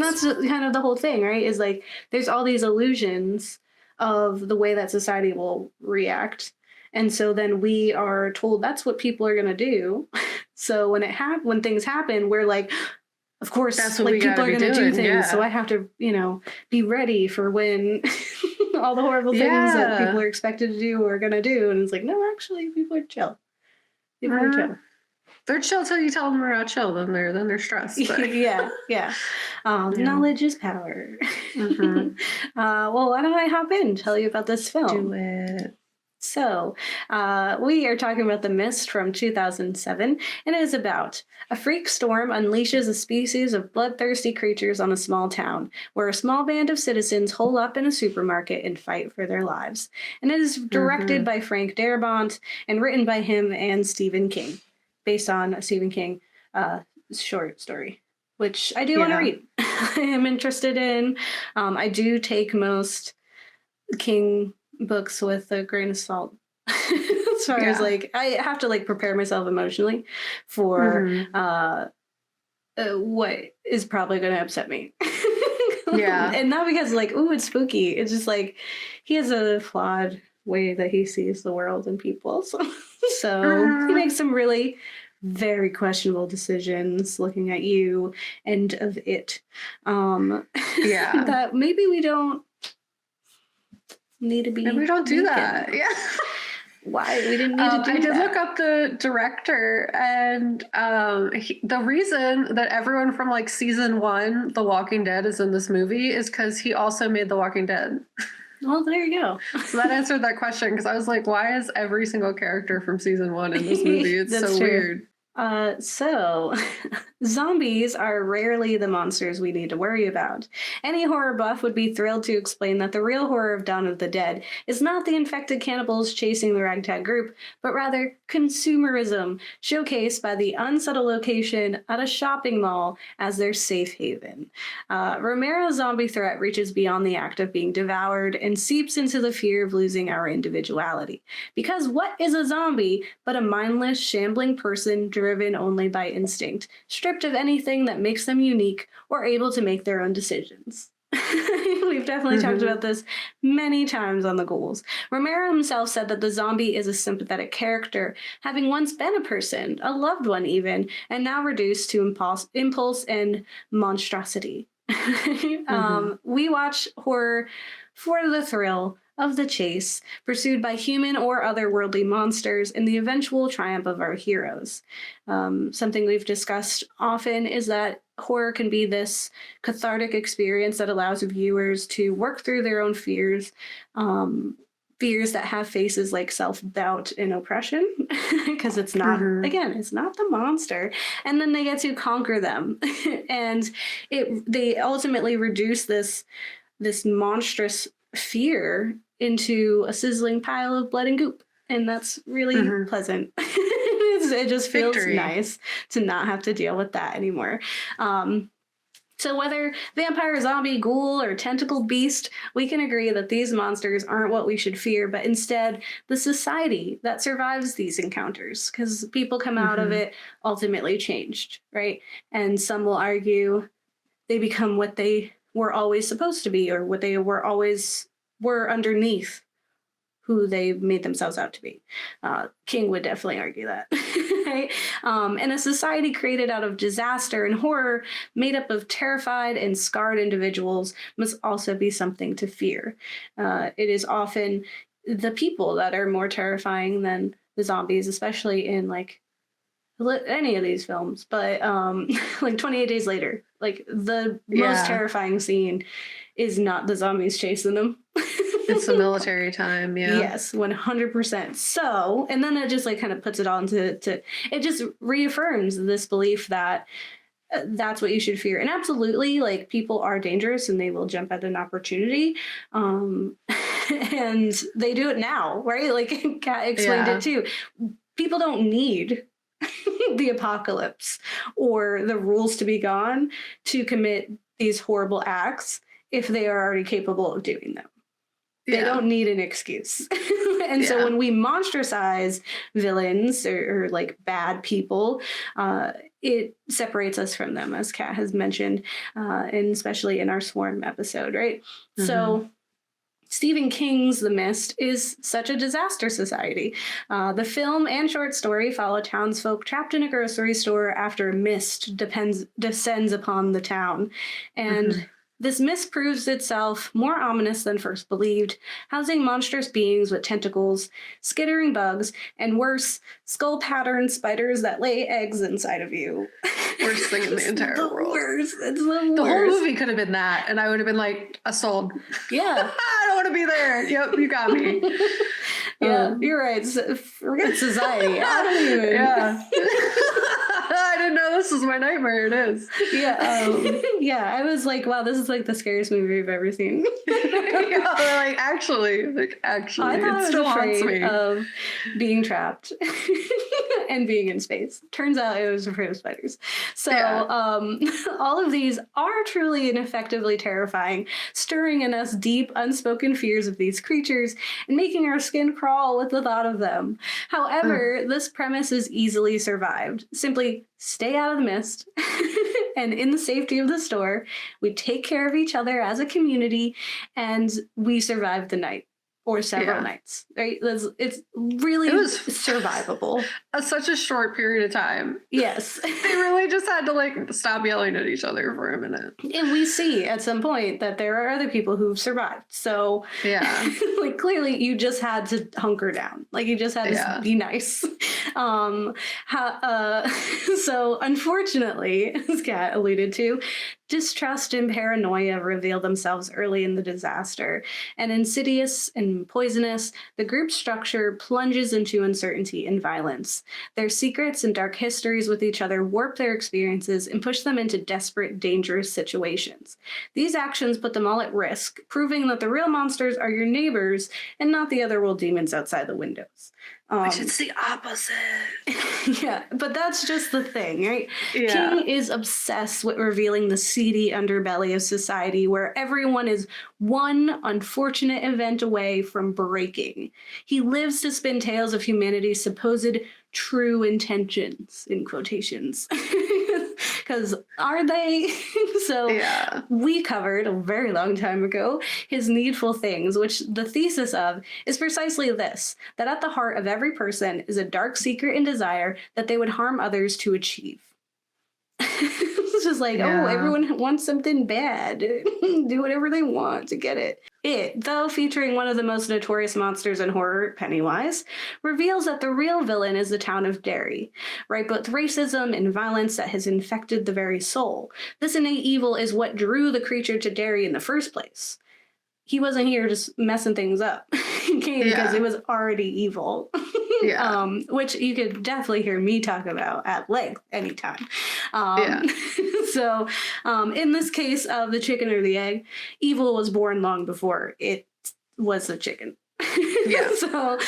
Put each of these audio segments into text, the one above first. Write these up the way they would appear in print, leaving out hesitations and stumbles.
And that's kind of the whole thing, right? Is like there's all these illusions of the way that society will react. And so then we are told that's what people are going to do. So when things happen, we're like, of course, That's what like we people gotta are be going to do doing, things. So yeah. I have to, be ready for when all the horrible things that people Yeah. are expected to do are going to do. And it's like, no, actually, people are chill. People are chill. They're chill till you tell them they're not chill. Then they're stressed. But Yeah. yeah. Knowledge is power. Mm-hmm. Well, why don't I hop in and tell you about this Do film? it. So, we are talking about The Mist from 2007, and it is about a freak storm unleashes a species of bloodthirsty creatures on a small town, where a small band of citizens hole up in a supermarket and fight for their lives. And it is directed by Frank Darabont and written by him and Stephen King, based on a Stephen King short story, which I do want to read. I am interested in. I do take most King books with a grain of salt. As far as like, I have to like prepare myself emotionally for what is probably going to upset me. And not because like, ooh, it's spooky. It's just like he has a flawed way that he sees the world and people. So he makes some really very questionable decisions looking at you and of it. That maybe we don't need to be. And we don't do that. Yeah. Why we didn't need to do I did that. look up the director, and the reason that everyone from like season 1, The Walking Dead, is in this movie is because he also made The Walking Dead. Well, there you go. So that answered that question, because I was like, why is every single character from season 1 in this movie? It's so weird. So, zombies are rarely the monsters we need to worry about. Any horror buff would be thrilled to explain that the real horror of Dawn of the Dead is not the infected cannibals chasing the ragtag group, but rather consumerism, showcased by the unsubtle location at a shopping mall as their safe haven. Romero's zombie threat reaches beyond the act of being devoured and seeps into the fear of losing our individuality. Because what is a zombie but a mindless, shambling person driven only by instinct, stripped of anything that makes them unique or able to make their own decisions? We've definitely talked about this many times on the Ghouls. Romero himself said that the zombie is a sympathetic character, having once been a person, a loved one even, and now reduced to impulse and monstrosity. We watch horror for the thrill of the chase, pursued by human or otherworldly monsters, and the eventual triumph of our heroes. Something we've discussed often is that horror can be this cathartic experience that allows viewers to work through their own fears, fears that have faces like self-doubt and oppression, because it's not, again, it's not the monster. And then they get to conquer them. And they ultimately reduce this monstrous fear into a sizzling pile of blood and goop. And that's really pleasant. It just feels nice to not have to deal with that anymore. So whether vampire, zombie, ghoul, or tentacle beast, we can agree that these monsters aren't what we should fear, but instead the society that survives these encounters, because people come out of it ultimately changed, right? And some will argue they become what they were always supposed to be, or what they were underneath who they made themselves out to be. King would definitely argue that. Right? And a society created out of disaster and horror, made up of terrified and scarred individuals, must also be something to fear. It is often the people that are more terrifying than the zombies, especially in like any of these films, but like 28 Days Later, like the most terrifying scene is not the zombies chasing them. It's the military time, Yes, 100%. So, and then it just like kind of puts it on to it just reaffirms this belief that that's what you should fear. And absolutely, like, people are dangerous and they will jump at an opportunity. And they do it now, right? Like Kat explained it too. People don't need the apocalypse or the rules to be gone to commit these horrible acts if they are already capable of doing them. They don't need an excuse. And so when we monstrosize villains or like bad people, it separates us from them, as Kat has mentioned, and especially in our Swarm episode, right? So Stephen King's The Mist is such a disaster society. The film and short story follow townsfolk trapped in a grocery store after a mist descends upon the town. And this mist proves itself more ominous than first believed, housing monstrous beings with tentacles, skittering bugs, and worse, skull-patterned spiders that lay eggs inside of you. Worst thing in the entire world. Worst. It's the worst. The whole movie could have been that, and I would have been like, sold. Yeah. I don't want to be there. Yep, you got me. Yeah, you're right. Forget society. I don't even. Yeah. I didn't know this was my nightmare. It is. Yeah. Yeah, I was like, wow, this is like the scariest movie I've ever seen. Yeah, actually, I thought it still haunts me. Of being trapped and being in space. Turns out it was afraid of spiders. So all of these are truly and effectively terrifying, stirring in us deep, unspoken fears of these creatures and making our skin crawl with the thought of them. However, this premise is easily survived. Simply stay out of the mist. And in the safety of the store, we take care of each other as a community, and we survive the night or several nights. Right? It's really survivable. Such a short period of time. Yes. They really just had to like stop yelling at each other for a minute. And we see at some point that there are other people who've survived. So yeah, like clearly you just had to hunker down. Like you just had to be nice. So unfortunately, as Kat alluded to, distrust and paranoia reveal themselves early in the disaster. And insidious and poisonous, the group structure plunges into uncertainty and violence. Their secrets and dark histories with each other warp their experiences and push them into desperate, dangerous situations. These actions put them all at risk, proving that the real monsters are your neighbors and not the otherworld demons outside the windows. Which it's the opposite. Yeah, but that's just the thing, right? Yeah. King is obsessed with revealing the seedy underbelly of society where everyone is one unfortunate event away from breaking. He lives to spin tales of humanity's supposed true intentions, in quotations. Because are they? So we covered a very long time ago his needful things, which the thesis of is precisely this, that at the heart of every person is a dark secret and desire that they would harm others to achieve. It's just like, oh, everyone wants something bad. Do whatever they want to get it. It, though featuring one of the most notorious monsters in horror, Pennywise, reveals that the real villain is the town of Derry, ripe with racism and violence that has infected the very soul. This innate evil is what drew the creature to Derry in the first place. He wasn't here just messing things up. He came because it was already evil. Which you could definitely hear me talk about at length anytime. So in this case of the chicken or the egg, evil was born long before it was the chicken. So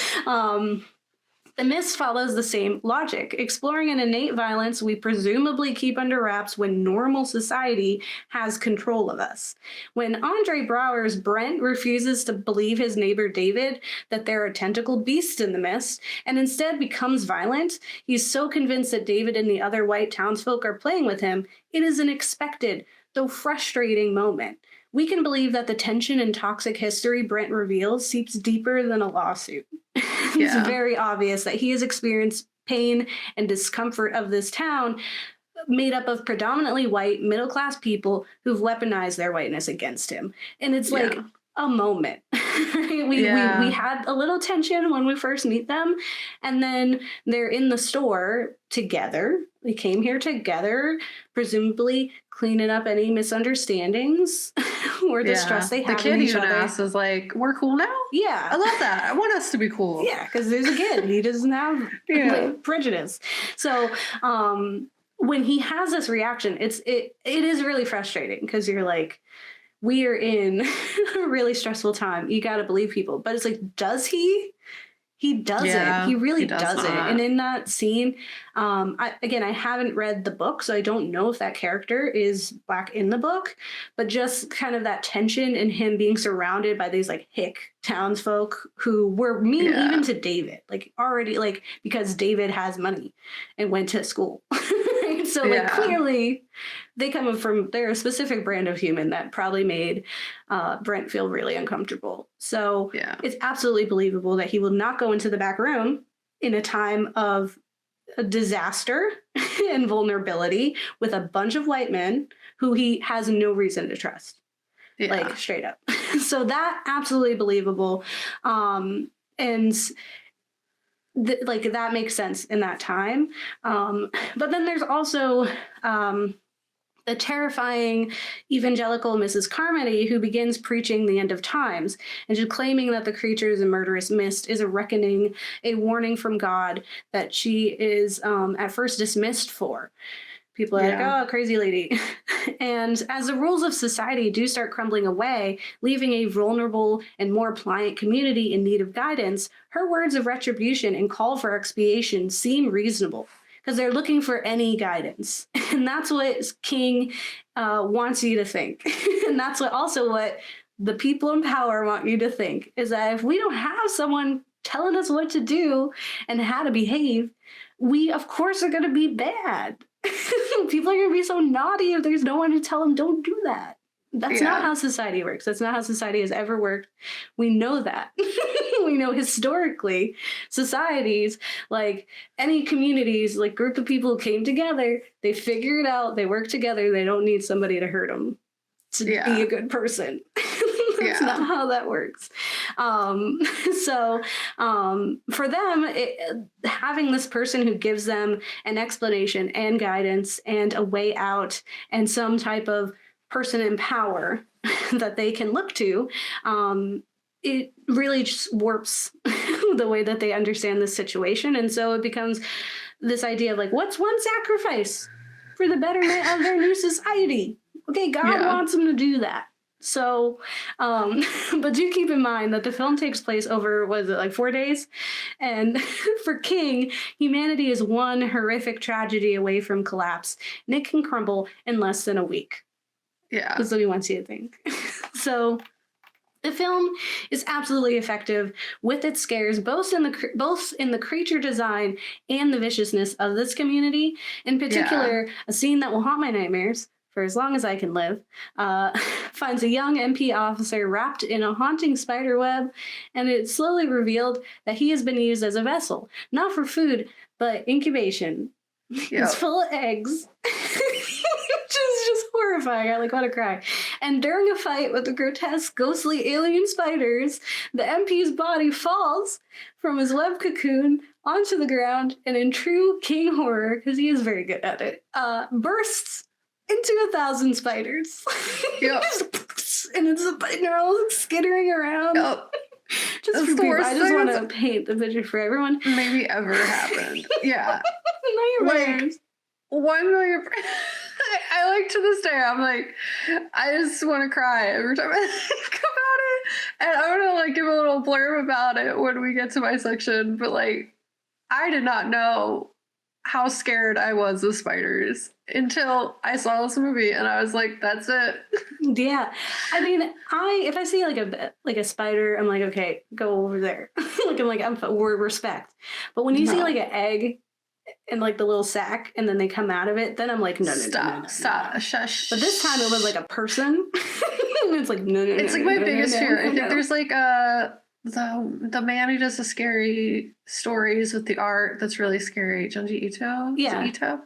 The Mist follows the same logic, exploring an innate violence we presumably keep under wraps when normal society has control of us. When Andre Braugher's Brent refuses to believe his neighbor David that there are tentacled beasts in the mist, and instead becomes violent, he's so convinced that David and the other white townsfolk are playing with him, it is an expected, though frustrating moment. We can believe that the tension and toxic history Brent reveals seeps deeper than a lawsuit. It's very obvious that he has experienced pain and discomfort of this town made up of predominantly white, middle-class people who've weaponized their whiteness against him. And it's like a moment. We had a little tension when we first meet them, and then they're in the store together. They came here together, presumably cleaning up any misunderstandings or distrust they have the kid in each even other. asks is like, we're cool now? Yeah. I love that. I want us to be cool. Yeah, because there's a kid. He doesn't have like, prejudice. So when he has this reaction, it is really frustrating because you're like, we are in a really stressful time. You got to believe people. But it's like, does he? He doesn't. Yeah, he really does doesn't. not. And in that scene, I haven't read the book, so I don't know if that character is Black in the book, but just kind of that tension and him being surrounded by these like hick townsfolk who were mean even to David, like already, like because David has money and went to school. So like clearly they're a specific brand of human that probably made Brent feel really uncomfortable. So it's absolutely believable that he will not go into the back room in a time of a disaster and vulnerability with a bunch of white men who he has no reason to trust. Like straight up. So that absolutely believable. And like that makes sense in that time. But then there's also the terrifying evangelical Mrs. Carmody, who begins preaching the end of times and just claiming that the creatures and murderous mist is a reckoning, a warning from God that she is at first dismissed for. People are like, oh, crazy lady. And as the rules of society do start crumbling away, leaving a vulnerable and more pliant community in need of guidance, her words of retribution and call for expiation seem reasonable because they're looking for any guidance. And that's what King wants you to think. And that's what the people in power want you to think, is that if we don't have someone telling us what to do and how to behave, we, of course, are going to be bad. People are going to be so naughty if there's no one to tell them don't do that. That's not how society works. That's not how society has ever worked. We know that. We know historically societies, like any communities, like group of people came together, they figure it out, they work together, they don't need somebody to hurt them to be a good person. That's not how that works. So for them, having this person who gives them an explanation and guidance and a way out and some type of person in power that they can look to, it really just warps the way that they understand this situation. And so it becomes this idea of like, what's one sacrifice for the betterment of their new society? Okay, God wants them to do that. So, but do keep in mind that the film takes place over, what is it, like 4 days? And for King, humanity is one horrific tragedy away from collapse, and it can crumble in less than a week. Yeah. That's what he wants you to think. So the film is absolutely effective with its scares, both in the creature design and the viciousness of this community. In particular, a scene that will haunt my nightmares for as long as I can live, finds a young MP officer wrapped in a haunting spider web, and it's slowly revealed that he has been used as a vessel, not for food, but incubation. Yep. It's full of eggs. Which is just horrifying. I want to cry. And during a fight with the grotesque, ghostly alien spiders, the MP's body falls from his web cocoon onto the ground, and in true King horror, because he is very good at it, bursts into 1,000 spiders. Yep. And they're all skittering around. Yep. Just for people. I just want to paint the picture for everyone. Maybe ever happened. Yeah. Like, 1 million. I like to this day, I'm like, I just want to cry every time I think about it. And I'm going to give a little blurb about it when we get to my section. But I did not know how scared I was of spiders until I saw this movie, and I was like, that's it. Yeah. I mean, if I see a spider, I'm like, okay, go over there. I'm respect. But when you see an egg in the little sack and then they come out of it, then I'm like, no, stop, shush. But this time it was a person. It's like, no. It's my biggest fear. I think there's the man who does the scary stories with the art that's really scary, Junji Ito. Yeah. Ito.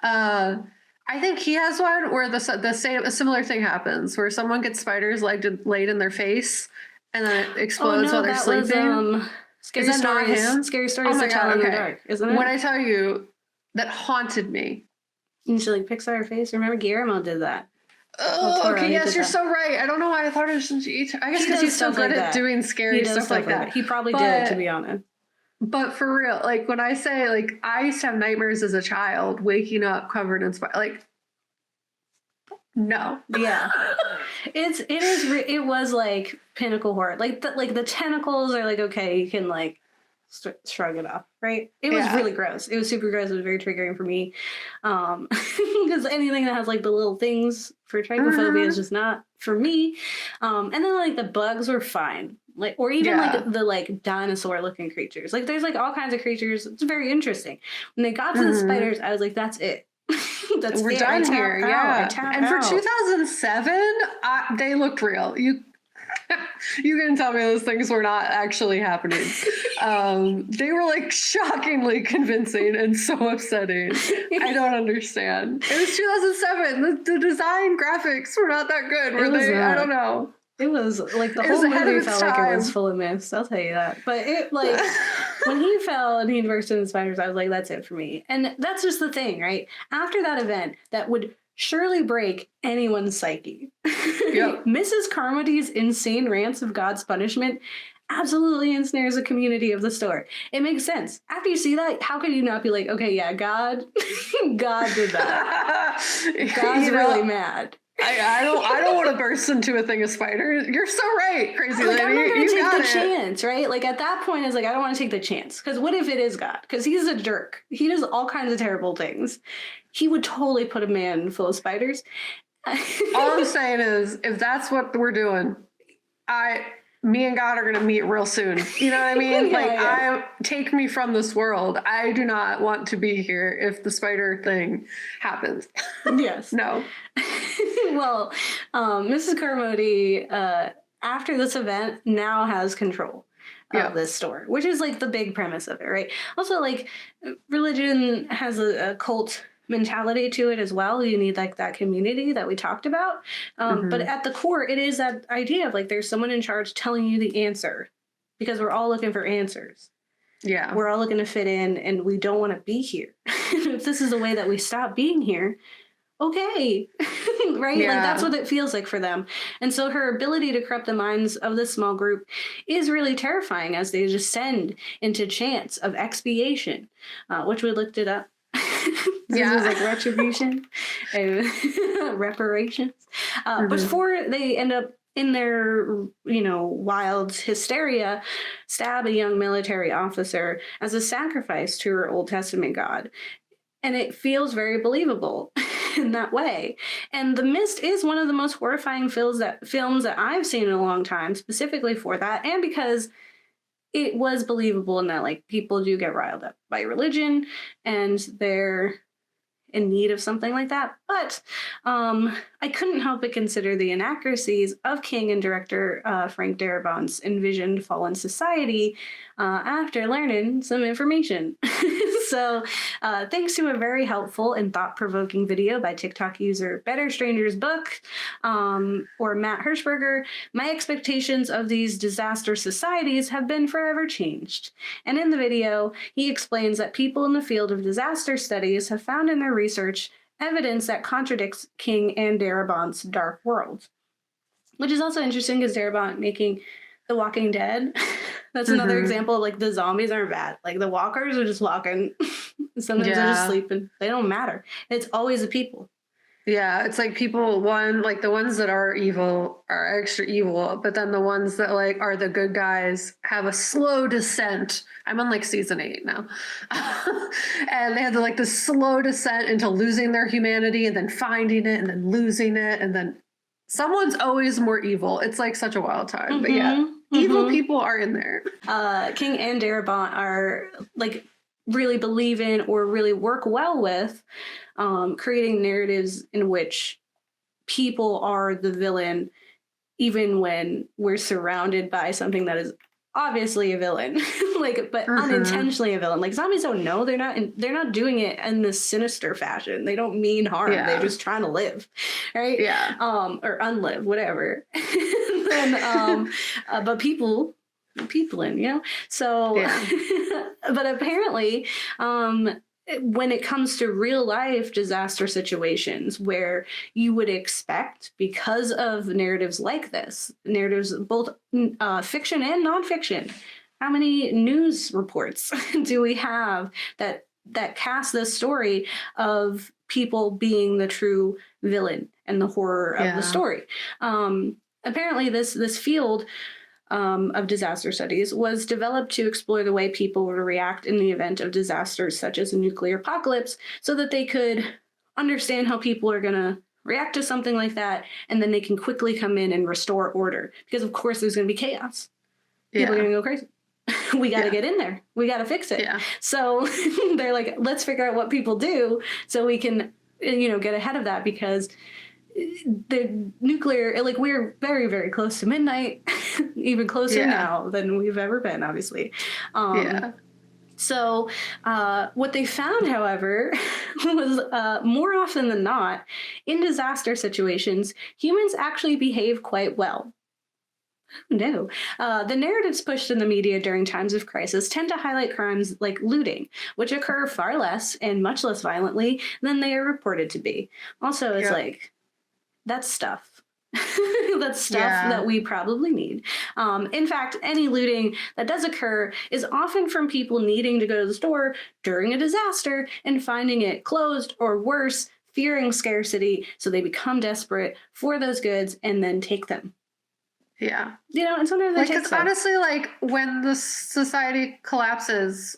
I think he has one where a similar thing happens, where someone gets spiders laid in their face, and then it explodes while they're sleeping. Scary stories. Scary stories to tell in the dark, isn't it? When I tell you, that haunted me. And she picks out her face. Remember, Guillermo did that. Oh, okay, yes, you're so right. I don't know why I thought it was Junji Ito. I guess because he's so good at doing scary stuff like that. He probably did, to be honest. But for real, when I say, I used to have nightmares as a child, waking up covered in spiders, no. Yeah. It was pinnacle horror. The tentacles are okay, you can shrug it off, right? It was really gross. It was super gross. It was very triggering for me. Because anything that has the little things for trichophobia is just not for me. And then the bugs were fine. Or even the dinosaur looking creatures. There's all kinds of creatures. It's very interesting. When they got to the spiders, I was like, that's it. That's We're it. done here. Yeah. And for 2007, they looked real. You can tell me those things were not actually happening. They were like shockingly convincing and so upsetting. I don't understand. It was 2007. The design graphics were not that good, were they? I don't know. It was like the whole movie felt like it was full of myths. I'll tell you that. But it like when he fell and he burst into spiders, I was like, that's it for me. And that's just the thing, right? After that event, that would surely break anyone's psyche. Yep. Mrs. Carmody's insane rants of God's punishment absolutely ensnares the community of the store. It makes sense. After you see that, how could you not be like, okay, yeah, God did that. God's really mad. I don't want to burst into a thing of spiders. You're so right, crazy lady. I'm not going to take the chance, right? Like at that point, it's like I don't want to take the chance because what if it is God? Because he's a jerk. He does all kinds of terrible things. He would totally put a man full of spiders. All I'm saying is, if that's what we're doing, me and God are going to meet real soon. You know what I mean? Take me from this world. I do not want to be here if the spider thing happens. Yes. No. Well, Mrs. Carmody, after this event, now has control of this store, which is like the big premise of it, right? Also, like, religion has a cult mentality to it as well. You need like that community that we talked about. But at the core, it is that idea of like there's someone in charge telling you the answer because we're all looking for answers. Yeah. We're all looking to fit in and we don't want to be here. If this is the way that we stop being here, okay. Right? Yeah. Like that's what it feels like for them. And so her ability to corrupt the minds of this small group is really terrifying as they descend into chants of expiation, which we looked it up. This is like retribution, reparations. Before they end up in their, wild hysteria, stab a young military officer as a sacrifice to her Old Testament God. And it feels very believable in that way. And The Mist is one of the most horrifying films that I've seen in a long time, specifically for that, and because it was believable in that, like, people do get riled up by religion and they're in need of something like that. But I couldn't help but consider the inaccuracies of King and director Frank Darabont's envisioned fallen society after learning some information. So thanks to a very helpful and thought-provoking video by TikTok user Better Strangers Book or Matt Hirschberger, my expectations of these disaster societies have been forever changed. And in the video, he explains that people in the field of disaster studies have found in their research evidence that contradicts King and Darabont's dark world. Which is also interesting because Darabont making The Walking Dead, that's another example of like the zombies aren't bad. Like the walkers are just walking. Sometimes they're just sleeping. They don't matter. It's always the people. Yeah, it's like people, like the ones that are evil are extra evil, but then the ones that like are the good guys have a slow descent. I'm on like season 8 now. And they have like this slow descent into losing their humanity and then finding it and then losing it. And then someone's always more evil. It's like such a wild time. But yeah, evil people are in there. King and Darabont are like really believe in or really work well with creating narratives in which people are the villain, even when we're surrounded by something that is obviously a villain, but unintentionally a villain. Like zombies don't know they're not doing it in this sinister fashion. They don't mean harm. Yeah. They're just trying to live, right? Yeah. Or unlive, whatever. But people in, so. Yeah. But apparently, when it comes to real life disaster situations where you would expect, because of narratives like this, narratives both fiction and nonfiction, how many news reports do we have that cast this story of people being the true villain and the horror of the story? Apparently this field of disaster studies was developed to explore the way people would react in the event of disasters such as a nuclear apocalypse so that they could understand how people are going to react to something like that, and then they can quickly come in and restore order. Because of course there's going to be chaos. People are going to go crazy. We got to get in there. We got to fix it. Yeah. So they're like, let's figure out what people do so we can get ahead of that, because the nuclear, like, we're very, very close to midnight, even closer now than we've ever been, obviously. So what they found, however, was more often than not, in disaster situations, humans actually behave quite well. No. The narratives pushed in the media during times of crisis tend to highlight crimes like looting, which occur far less and much less violently than they are reported to be. Also, it's like, that's stuff. That's stuff that we probably need. In fact, any looting that does occur is often from people needing to go to the store during a disaster and finding it closed, or worse, fearing scarcity, so they become desperate for those goods and then take them. Yeah. And sometimes they take stuff. Honestly, like, when the society collapses,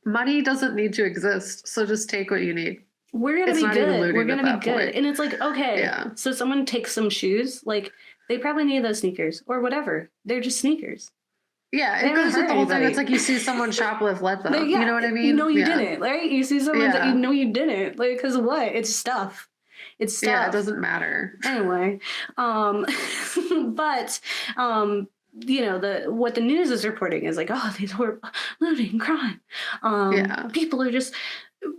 money doesn't need to exist, so just take what you need. We're gonna be good. We're gonna be good. And it's like, okay, so someone takes some shoes, like, they probably need those sneakers or whatever. They're just sneakers. Yeah, it goes with the whole thing. It's like, you see someone shoplift, let them. You know what I mean? You know you didn't, right? You see someone that you know you didn't. Like, because what? It's stuff. It's stuff. Yeah, it doesn't matter. Anyway, but what the news is reporting is like, oh, these were looting, crime. People are just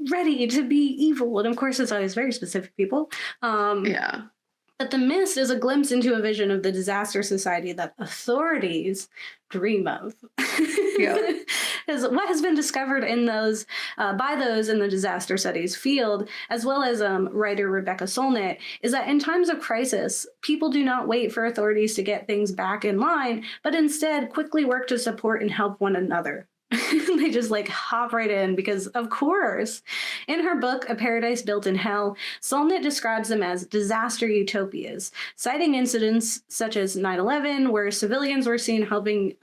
ready to be evil, and of course it's always very specific people. But the mist is a glimpse into a vision of the disaster society that authorities dream of. Because what has been discovered in those by those in the disaster studies field, as well as writer Rebecca Solnit, is that in times of crisis, people do not wait for authorities to get things back in line, but instead quickly work to support and help one another. They just like hop right in, because of course. In her book, A Paradise Built in Hell, Solnit describes them as disaster utopias, citing incidents such as 9/11, where civilians were seen helping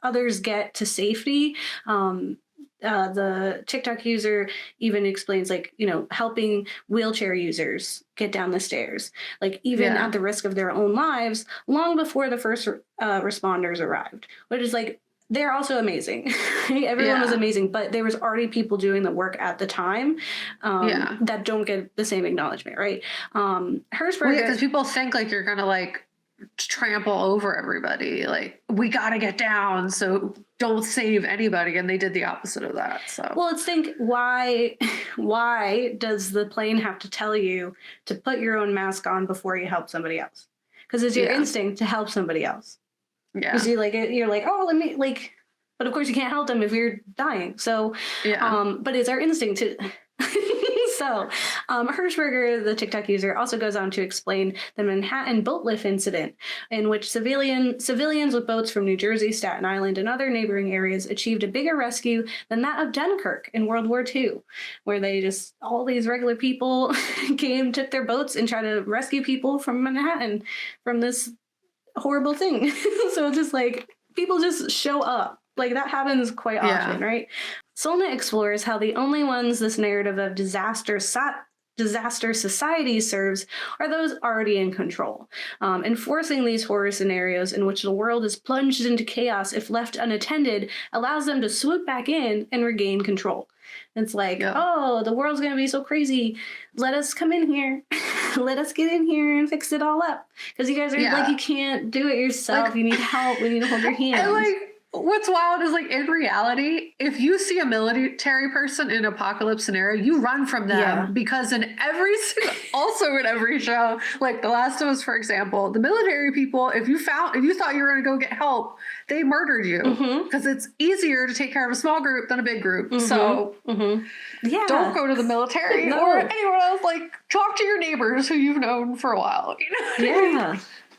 others get to safety. The TikTok user even explains, like, helping wheelchair users get down the stairs, like, even at the risk of their own lives, long before the first responders arrived, which is like, they're also amazing. Everyone was amazing, but there was already people doing the work at the time that don't get the same acknowledgement, right? Hershberger, because people think like you're gonna like trample over everybody, like, we gotta get down, so don't save anybody, and they did the opposite of that. So, well, let's think, why does the plane have to tell you to put your own mask on before you help somebody else? Because it's your instinct to help somebody else. Because you're like, oh, let me, like, but of course you can't help them if you're dying. So, but it's our instinct to. So, Hershberger, the TikTok user, also goes on to explain the Manhattan boat lift incident, in which civilians with boats from New Jersey, Staten Island, and other neighboring areas achieved a bigger rescue than that of Dunkirk in World War II, where all these regular people took their boats and tried to rescue people from Manhattan from this horrible thing. So it's just like, people just show up. Like, that happens quite often, right? Solnit explores how the only ones this narrative of disaster society serves are those already in control, enforcing these horror scenarios in which the world is plunged into chaos if left unattended allows them to swoop back in and regain control. It's like, oh, the world's going to be so crazy. Let us come in here. Let us get in here and fix it all up. Because you guys are like, you can't do it yourself. Like, you need help. We need to hold your hand. And like, what's wild is, like, in reality, if you see a military person in an apocalypse scenario, you run from them, because in every show, like The Last of Us, for example, the military people, if you thought you were going to go get help, they murdered you, because it's easier to take care of a small group than a big group. So don't go to the military or anyone else. Like, talk to your neighbors who you've known for a while. You know?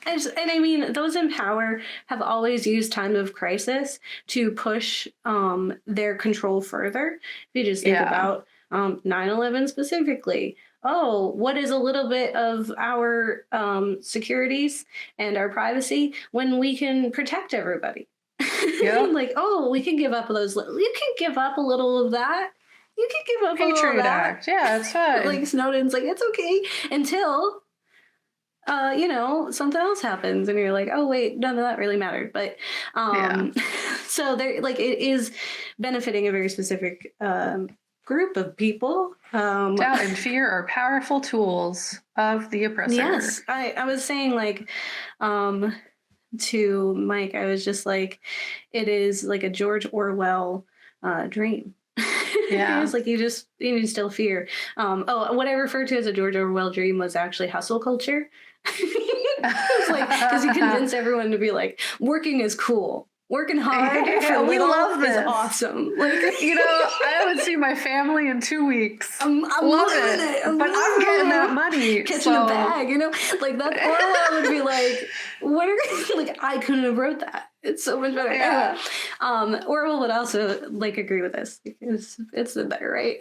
And I mean, those in power have always used time of crisis to push their control further. If you just think about 9/11 specifically. Oh, what is a little bit of our securities and our privacy when we can protect everybody? Like, oh, we can give up those. You can give up a little of that. You can give up a little of that. Act. Yeah, it's fine. Like, Snowden's like, it's okay until something else happens and you're like, oh wait, none of that really mattered. But so there, like, it is benefiting a very specific group of people. Doubt and fear are powerful tools of the oppressor. Yes, I was saying like to Mike, I was just like, it is like a George Orwell dream. Yeah. It's like you instill fear. What I referred to as a George Orwell dream was actually hustle culture. It's like because you convince everyone to be like, working is cool. Working hard for we love this. is awesome. Like I would see my family in 2 weeks. I'm love it. But I'm getting that money. Catching a bag, like that Orwell would be like, what are like I couldn't have wrote that. It's so much better. Yeah. Orwell would also like agree with this because it's the better, right?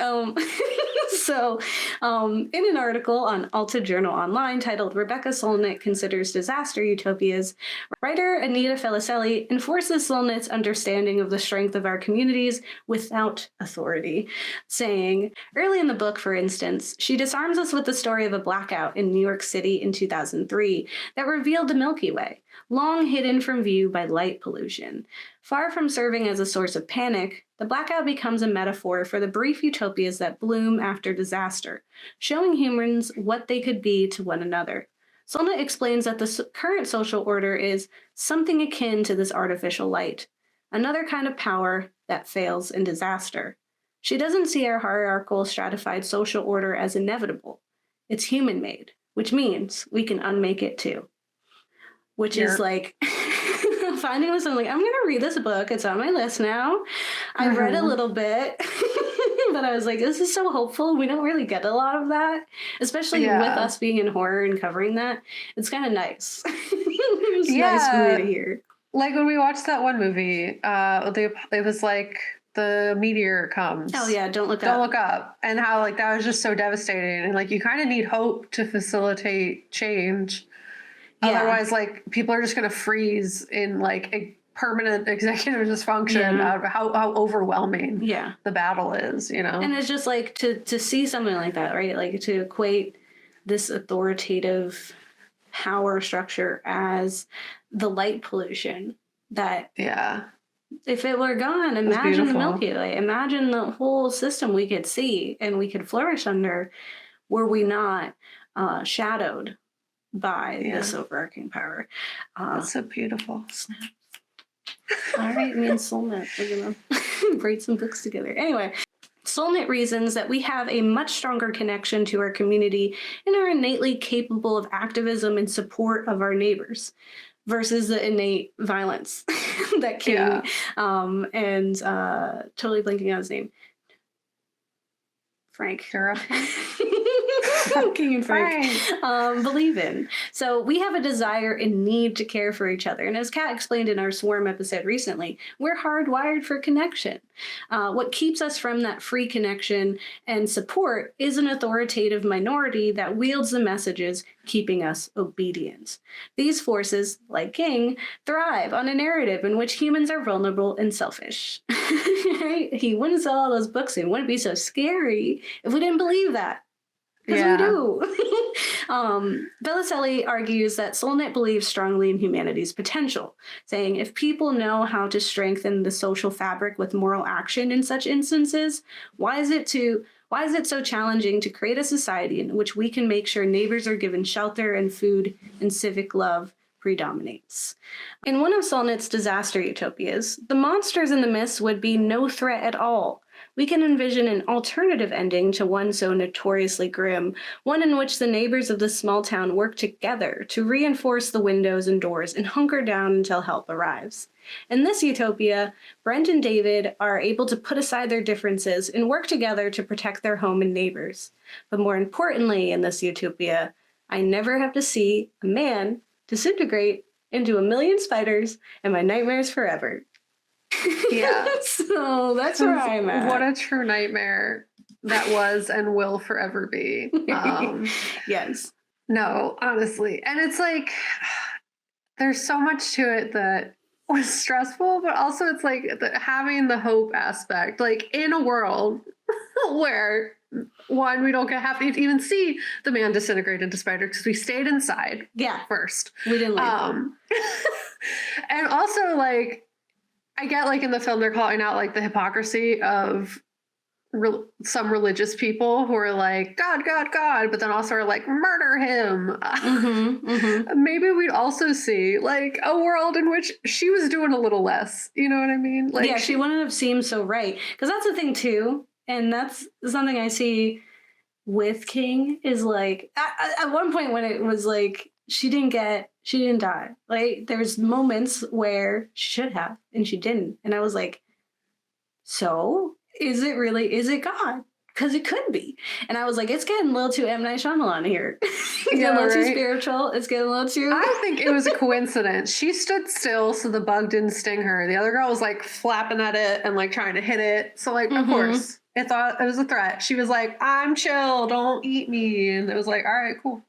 So, in an article on Alta Journal Online titled Rebecca Solnit Considers Disaster Utopias, writer Anita Felicelli enforces Solnit's understanding of the strength of our communities without authority, saying, early in the book, for instance, she disarms us with the story of a blackout in New York City in 2003 that revealed the Milky Way, long hidden from view by light pollution. Far from serving as a source of panic, the blackout becomes a metaphor for the brief utopias that bloom after disaster, showing humans what they could be to one another. Solnit explains that the current social order is something akin to this artificial light, another kind of power that fails in disaster. She doesn't see our hierarchical stratified social order as inevitable. It's human-made, which means we can unmake it too. Which is like finding this, I'm like, I'm gonna read this book. It's on my list now. I've read a little bit, but I was like, this is so hopeful. We don't really get a lot of that, especially with us being in horror and covering that. It's kind of nice. It's nice for me to hear. Like when we watched that one movie, it was like the meteor comes. Oh yeah, don't look up. And how like that was just so devastating. And like you kind of need hope to facilitate change. Yeah. Otherwise, like people are just going to freeze in like a permanent executive dysfunction out of how overwhelming the battle is, And it's just like to see something like that, right? Like to equate this authoritative power structure as the light pollution that if it were gone, imagine the Milky Way, imagine the whole system we could see and we could flourish under were we not shadowed by this overarching power. That's so beautiful. All right, me and Solnit, we're gonna write some books together. Anyway, Solnit reasons that we have a much stronger connection to our community and are innately capable of activism and support of our neighbors versus the innate violence that King and totally blanking on his name. Frank. King and Frank believe in. So we have a desire and need to care for each other. And as Kat explained in our Swarm episode recently, we're hardwired for connection. What keeps us from that free connection and support is an authoritative minority that wields the messages keeping us obedient. These forces, like King, thrive on a narrative in which humans are vulnerable and selfish. Right? He wouldn't sell all those books and wouldn't be so scary if we didn't believe that. Because we do. Felicelli argues that Solnit believes strongly in humanity's potential, saying if people know how to strengthen the social fabric with moral action in such instances, why is it so challenging to create a society in which we can make sure neighbors are given shelter and food and civic love predominates? In one of Solnit's disaster utopias, the monsters in the myths would be no threat at all. We can envision an alternative ending to one so notoriously grim, one in which the neighbors of the small town work together to reinforce the windows and doors and hunker down until help arrives. In this utopia, Brent and David are able to put aside their differences and work together to protect their home and neighbors. But more importantly, in this utopia, I never have to see a man disintegrate into 1,000,000 spiders and my nightmares forever. Yeah. So that's where I'm at. What a true nightmare that was and will forever be. Yes. No, honestly. And it's like, there's so much to it that was stressful, but also it's like having the hope aspect, like in a world where one, we don't have to even see the man disintegrate into spider because we stayed inside first. We didn't leave. And also like, I get like in the film they're calling out like the hypocrisy of some religious people who are like, God, God, God, but then also are like, murder him. Maybe we'd also see like a world in which she was doing a little less. You know what I mean? Like, yeah, she wouldn't have seemed so right. Because that's the thing too. And that's something I see with King is like, at one point when it was like, she didn't die. Like, there's moments where she should have, and she didn't. And I was like, so is it God? Because it could be. And I was like, it's getting a little too M. Night Shyamalan here. It's getting a little too spiritual. It's getting a little too... I think it was a coincidence. She stood still so the bug didn't sting her. The other girl was like flapping at it and like trying to hit it. So like, of course, it thought it was a threat. She was like, I'm chill, don't eat me. And it was like, all right, cool.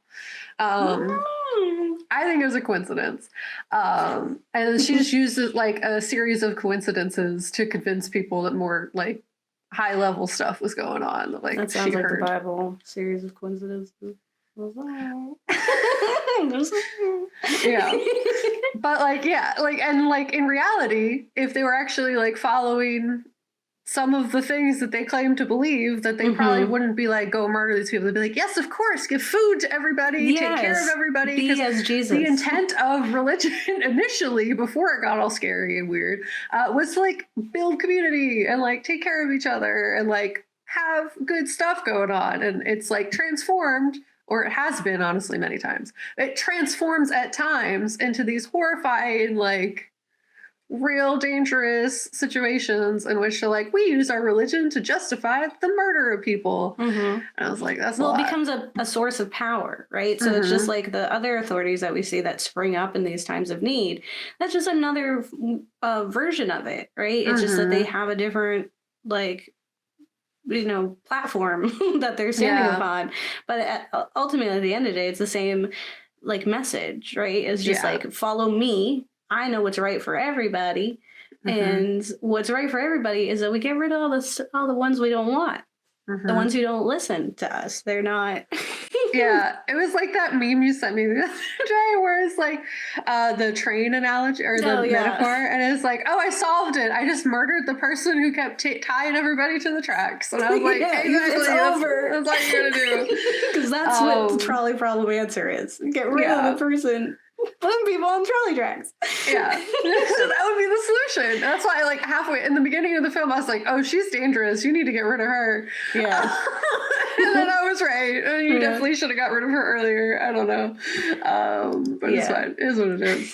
I think it was a coincidence. And she just used like a series of coincidences to convince people that more like high level stuff was going on. Like, that sounds like the Bible, series of coincidences. Yeah. But like, yeah, like, and like in reality, if they were actually like following some of the things that they claim to believe, that they probably wouldn't be like, go murder these people. They'd be like, yes, of course, give food to everybody, take care of everybody. Be as Jesus. The intent of religion initially, before it got all scary and weird, was to like build community and like take care of each other and like have good stuff going on. And it's like transformed, or it has been honestly many times. It transforms at times into these horrifying, like, real dangerous situations in which they're like, we use our religion to justify the murder of people. And I was like, that's it becomes a source of power, right? So it's just like the other authorities that we see that spring up in these times of need. That's just another version of it, right? It's just that they have a different, like, you know, platform that they're standing upon. But ultimately, at the end of the day, it's the same, like, message, right? It's just like, follow me. I know what's right for everybody, and what's right for everybody is that we get rid of all the ones we don't want, the ones who don't listen to us. They're not. Yeah, it was like that meme you sent me the other day, where it's like the train analogy or the metaphor, and it's like, oh, I solved it. I just murdered the person who kept tying everybody to the tracks, and I was like, exactly, it's over. That's all you're gonna do, because that's what the trolley problem answer is. Get rid of the person. Putting people on trolley tracks. Yeah. So that would be the solution. That's why, like, halfway in the beginning of the film, I was like, oh, she's dangerous. You need to get rid of her. Yeah. And then I was right. You definitely should have got rid of her earlier. I don't know. But it's fine. It is what it is.